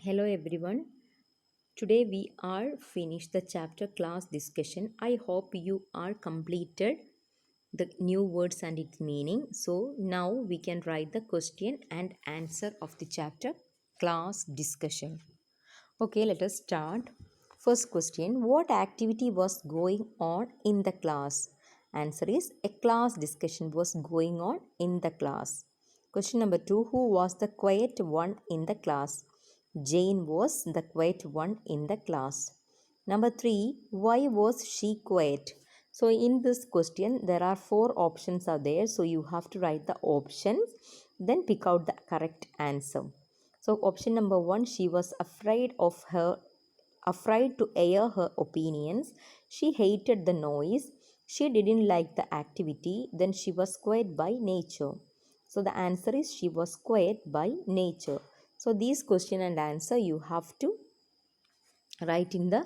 Hello everyone. Today we are finished the chapter class discussion. I hope you are completed the new words and its meaning. So now we can write the question and answer of the chapter class discussion. Okay, let us start. First question: what activity was going on in the class? Answer is a class discussion was going on in the class. Question number 2: who was the quiet one in the class? Jane was the quiet one in the class. Number 3: why was she quiet? So in this question there are four options are there, so you have to write the options, then pick out the correct answer. So option number 1: she was afraid to air her opinions. She hated the noise. She didn't like the activity. Then she was quiet by nature. So the answer is she was quiet by nature. So these question and answer you have to write in the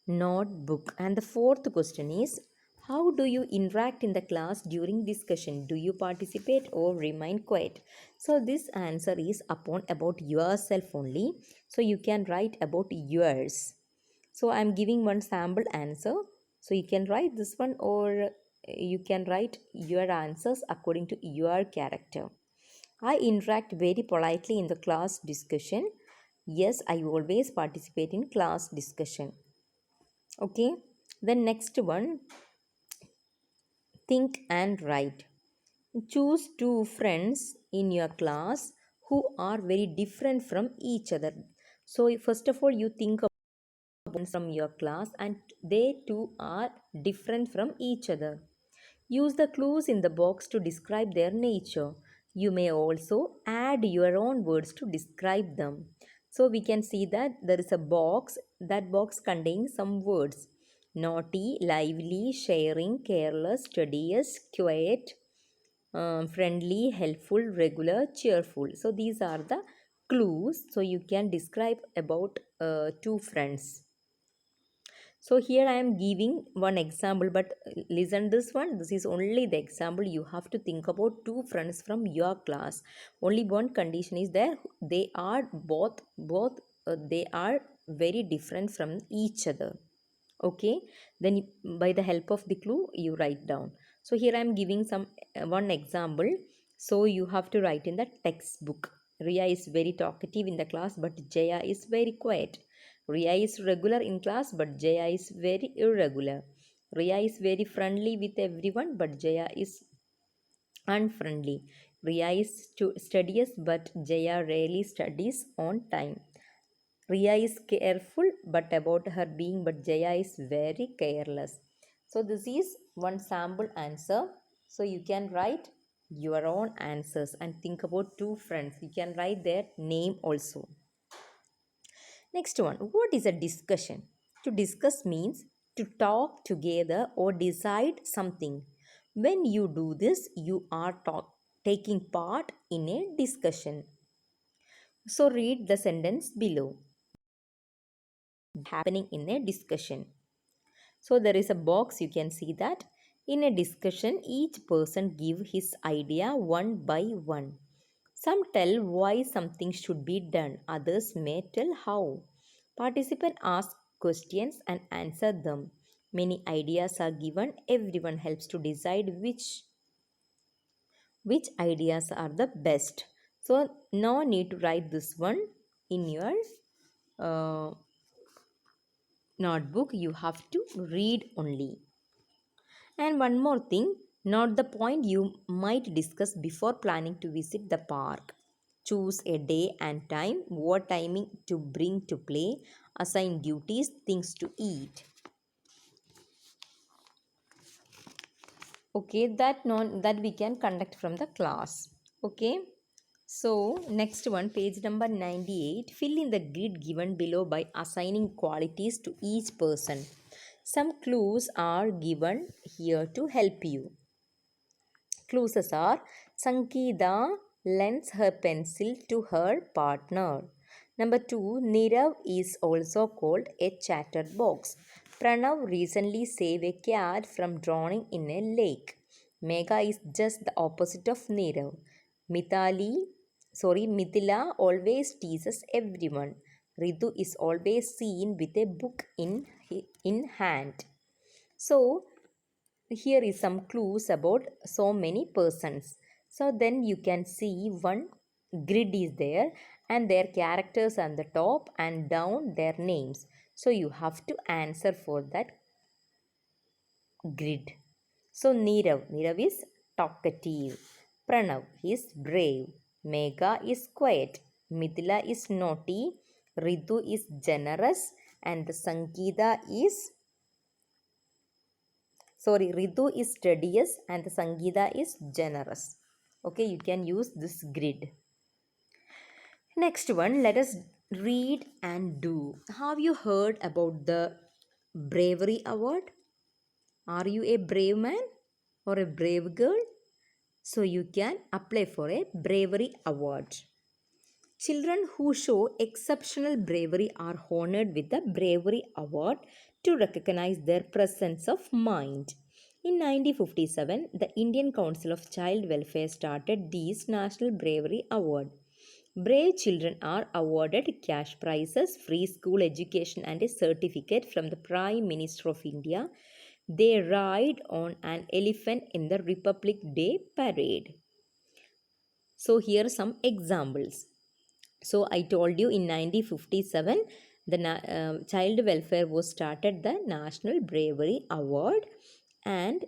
notebook. And the fourth question is, how do you interact in the class during discussion? Do you participate or remain quiet? So this answer is upon about yourself only. So you can write about yours. So I'm giving one sample answer. So you can write this one, or you can write your answers according to your character. I interact very politely in the class discussion. Yes, I always participate in class discussion. Okay. The next one, think and write. Choose two friends in your class who are very different from each other. So first of all, you think about from your class and they too are different from each other. Use the clues in the box to describe their nature. You may also add your own words to describe them. So we can see that there is a box. That box contains some words: naughty, lively, sharing, careless, studious, quiet, friendly, helpful, regular, cheerful. So these are the clues. So you can describe about two friends. So here I am giving one example, but listen this one. This is only the example. You have to think about two friends from your class. Only one condition is there: they are they are very different from each other. Okay, then by the help of the clue you write down. So here I am giving some one example. So you have to write in the textbook: Ria is very talkative in the class, but Jaya is very quiet. Ria is regular in class, but Jaya is very irregular. Ria is very friendly with everyone, but Jaya is unfriendly. Ria is studious, but Jaya rarely studies on time. Ria is careful but about her being, but Jaya is very careless. So this is one sample answer. So you can write your own answers and think about two friends. You can write their name also. Next one, what is a discussion? To discuss means to talk together or decide something. When you do this, you are taking part in a discussion. So read the sentence below. Happening in a discussion. So there is a box, you can see that. In a discussion, each person give his idea one by one. Some tell why something should be done, others may tell how. Participants ask questions and answer them. Many ideas are given, everyone helps to decide which ideas are the best. So no need to write this one in your uh, notebook. You have to read only. And one more thing, note the point you might discuss before planning to visit the park. Choose a day and time, what timing to bring to play, assign duties, things to eat. Okay, that we can conduct from the class. Okay. So next one, page number 98. Fill in the grid given below by assigning qualities to each person. Some clues are given here to help you. Clues are: Sankida lends her pencil to her partner. Number 2, Nirav is also called a chatterbox. Pranav recently saved a cat from drowning in a lake. Megha is just the opposite of Nirav. Mithila always teases everyone. Ritu is always seen with a book in hand. So here is some clues about so many persons. So then you can see one grid is there and their characters on the top and down their names. So you have to answer for that grid. So Nirav is talkative. Pranav is brave. Megha is quiet. Mithila is naughty. Ritu is generous. And Sangeeta is Ritu is studious and Sangeeta is generous. Okay, you can use this grid. Next one, let us read and do. Have you heard about the bravery award? Are you a brave man or a brave girl? So you can apply for a bravery award. Children who show exceptional bravery are honored with the Bravery Award to recognize their presence of mind. In 1957, the Indian Council of Child Welfare started this National Bravery Award. Brave children are awarded cash prizes, free school education, and a certificate from the Prime Minister of India. They ride on an elephant in the Republic Day parade. So, here are some examples. So I told you in 1957 the child welfare was started the National Bravery Award, and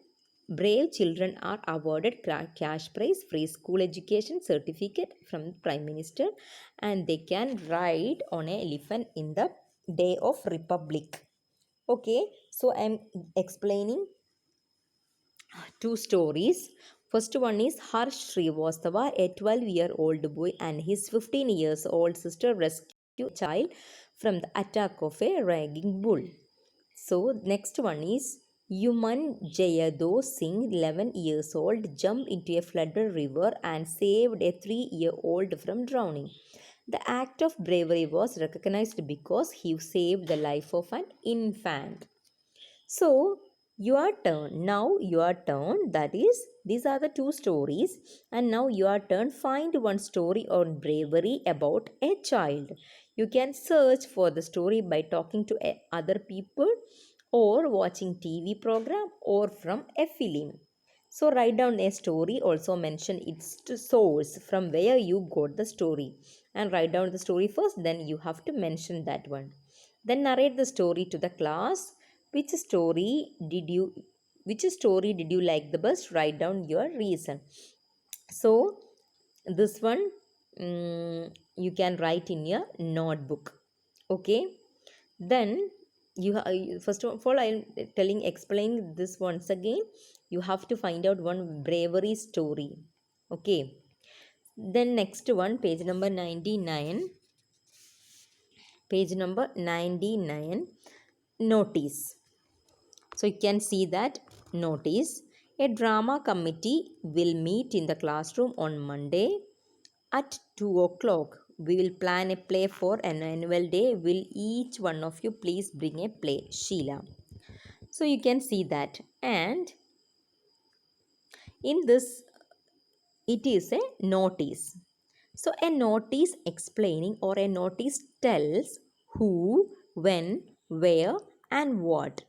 brave children are awarded cash prize, free school education, certificate from the Prime Minister, and they can ride on an elephant in the Day of Republic. Okay, so I am explaining two stories. First one is Harsh Srivastava, a 12-year-old boy and his 15 years old sister rescue a child from the attack of a ragging bull. So next one is Yuman Jayado Singh, 11 years old, jumped into a flooded river and saved a 3-year-old from drowning. The act of bravery was recognized because he saved the life of an infant. So, your turn. Now, your turn. That is, these are the two stories. And now, your turn. Find one story on bravery about a child. You can search for the story by talking to other people or watching TV program or from a film. So, write down a story. Also, mention its source from where you got the story. And write down the story first. Then, you have to mention that one. Then, narrate the story to the class. which story did you like the best? Write down your reason. So this one, you can write in your notebook. Okay, then first of all I'm explaining this once again. You have to find out one bravery story. Okay, then next one, page number 99. Page number 99, notice. So you can see that notice. A drama committee will meet in the classroom on Monday at 2 o'clock. We will plan a play for an annual day. Will each one of you please bring a play? Sheila. So you can see that. And in this, it is a notice. So a notice explaining, or a notice tells who, when, where and what.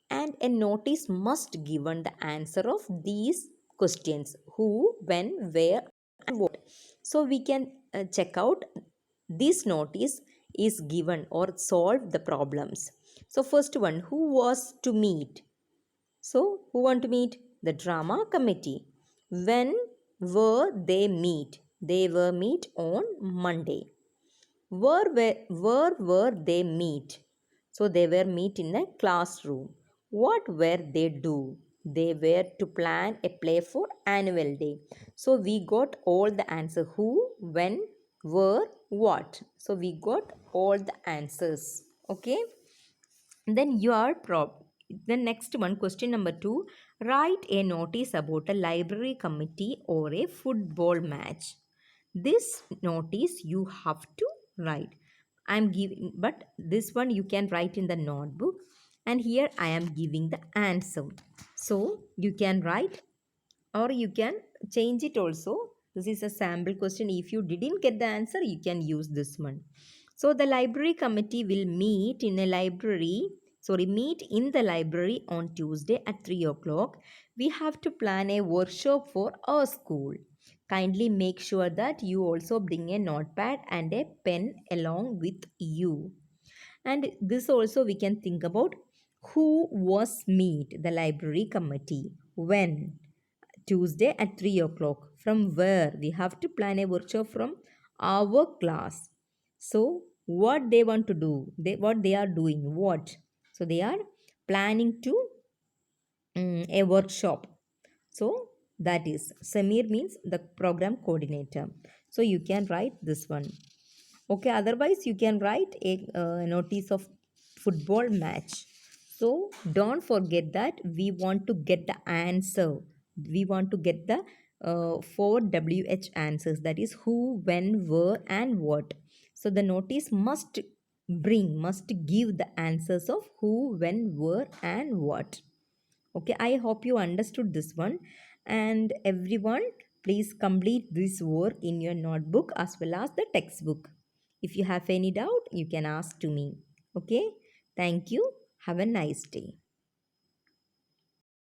And a notice must given the answer of these questions: who, when, where and what. So we can check out this notice is given or solve the problems. So first one, who was to meet? So who want to meet? The drama committee. When were they meet? They were meet on Monday. Where were they meet? So they were meet in a classroom. What were they do? They were to plan a play for annual day. So we got all the answer: who, when, where, what. So we got all the answers. Okay. Then your the next one, question number 2. Write a notice about a library committee or a football match. This notice you have to write. I am giving, but this one you can write in the notebook, and here I am giving the answer. So you can write or you can change it also. This is a sample question. If you didn't get the answer, you can use this one. So the library committee will meet in the library on Tuesday at 3 o'clock. We have to plan a workshop for our school. Kindly make sure that you also bring a notepad and a pen along with you. And this also we can think about who was meet the library committee. When? Tuesday at 3 o'clock. From where? We have to plan a workshop from our class. So, what they want to do? What they are doing? What? So, they are planning to a workshop. So, that is Samir means the program coordinator. So, you can write this one. Okay, otherwise you can write a notice of football match. So don't forget that we want to get the answer. We want to get the 4 WH answers, that is who, when, where, and what. So the notice must give the answers of who, when, where, and what. Okay, I hope you understood this one. And everyone, please complete this work in your notebook as well as the textbook. If you have any doubt, you can ask to me. Okay, thank you. Have a nice day.